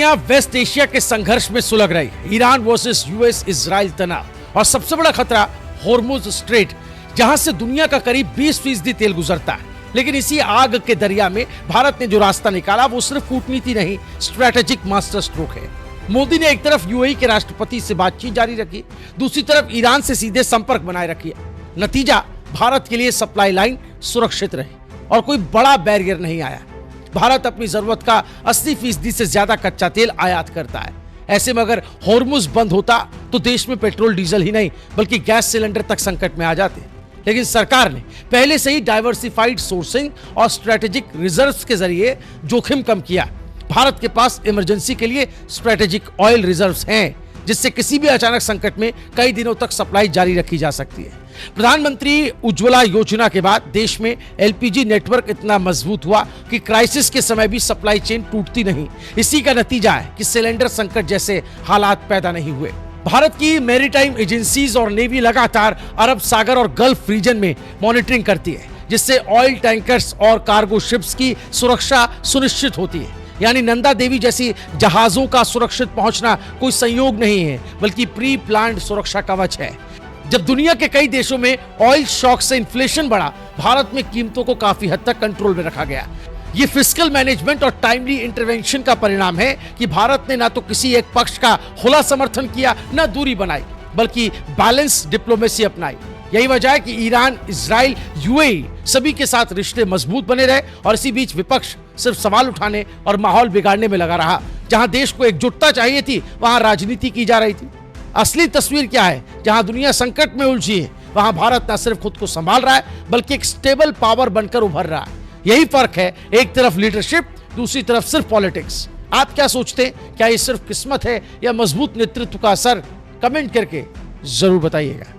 दुनिया waste Asia के संघर्ष में सुलग रही है। ईरान वर्सेस यूएस इजराइल तनाव और सबसे बड़ा खतरा होर्मुज स्ट्रेट, जहां से दुनिया का करीब 20% तेल गुजरता है। लेकिन इसी आग के दरिया में भारत ने जो रास्ता निकाला वो सिर्फ कूटनीति नहीं, स्ट्रेटेजिक मास्टर स्ट्रोक है। मोदी ने एक तरफ यूएई के राष्ट्रपति से बातचीत जारी रखी, दूसरी तरफ ईरान से सीधे संपर्क बनाए रखी। नतीजा, भारत के लिए सप्लाई लाइन सुरक्षित रही और कोई बड़ा बैरियर नहीं आया। भारत अपनी जरूरत का 80% से ज्यादा कच्चा तेल आयात करता है। ऐसे में अगर होर्मुज बंद होता तो देश में पेट्रोल डीजल ही नहीं बल्कि गैस सिलेंडर तक संकट में आ जाते। लेकिन सरकार ने पहले से ही डाइवर्सिफाइड सोर्सिंग और स्ट्रेटेजिक रिजर्व्स के जरिए जोखिम कम किया। भारत के पास इमरजेंसी के लिए स्ट्रेटेजिक ऑयल रिजर्व्स हैं, जिससे किसी भी अचानक संकट में कई दिनों तक सप्लाई जारी रखी जा सकती है। प्रधानमंत्री उज्ज्वला योजना के बाद देश में एलपीजी नेटवर्क इतना मजबूत हुआ कि क्राइसिस के समय भी सप्लाई चेन टूटती नहीं। इसी का नतीजा है कि सिलेंडर संकट जैसे हालात पैदा नहीं हुए। भारत की मैरीटाइम एजेंसीज और नेवी लगातार अरब सागर और गल्फ रीजन में मॉनिटरिंग करती है, जिससे ऑयल टैंकर्स और कार्गो शिप्स की सुरक्षा सुनिश्चित होती है। यानी नंदा देवी जैसी जहाजों का सुरक्षित पहुंचना कोई संयोग नहीं है बल्कि प्री प्लान्ड सुरक्षा कवच है। जब दुनिया के कई देशों में ऑयल शॉक से इन्फ्लेशन बढ़ा, भारत में कीमतों को काफी हद तक कंट्रोल में रखा गया। ये फिस्कल मैनेजमेंट और टाइमली इंटरवेंशन का परिणाम है कि भारत ने ना तो किसी एक पक्ष का खुला समर्थन किया, ना दूरी बनाई, बल्कि बैलेंस डिप्लोमेसी अपनाई। यही वजह है कि ईरान, इजराइल, यूएई सभी के साथ रिश्ते मजबूत बने रहे और इसी बीच विपक्ष सिर्फ सवाल उठाने और माहौल बिगाड़ने में लगा रहा। जहां देश को एकजुटता चाहिए थी, वहां राजनीति की जा रही थी। असली तस्वीर क्या है? जहां दुनिया संकट में उलझी है, वहां भारत न सिर्फ खुद को संभाल रहा है बल्कि एक स्टेबल पावर बनकर उभर रहा है। यही फर्क है, एक तरफ लीडरशिप, दूसरी तरफ सिर्फ पॉलिटिक्स। आप क्या सोचते हैं? क्या ये सिर्फ किस्मत है या मजबूत नेतृत्व का असर? कमेंट करके जरूर बताइएगा।